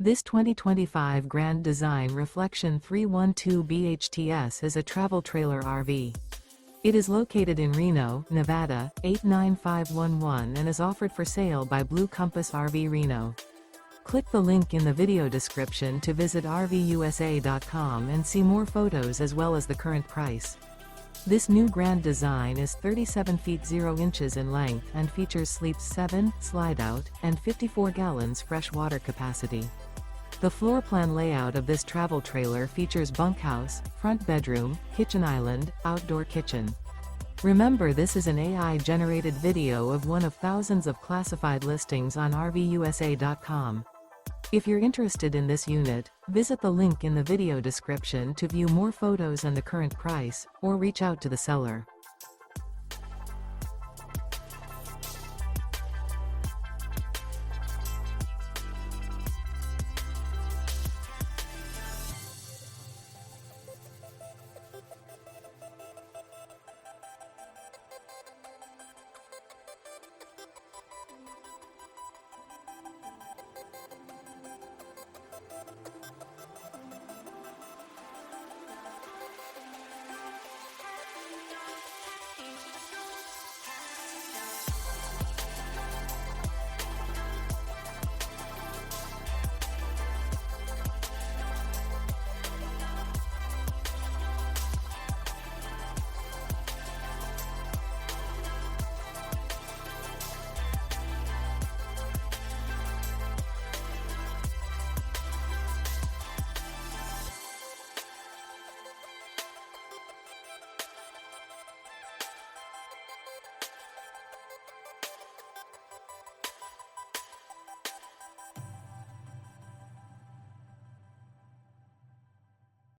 This 2025 Grand Design Reflection 312 BHTS is a travel trailer RV. It is located in Reno, Nevada, 89511 and is offered for sale by Blue Compass RV Reno. Click the link in the video description to visit RVUSA.com and see more photos as well as the current price. This new Grand Design is 37 feet 0 inches in length and features sleeps 7, Slideout, and 54 gallons fresh water capacity. The floor plan layout of this travel trailer features bunkhouse, front bedroom, kitchen island, outdoor kitchen. Remember, this is an AI-generated video of one of thousands of classified listings on RVUSA.com. If you're interested in this unit, visit the link in the video description to view more photos and the current price, or reach out to the seller.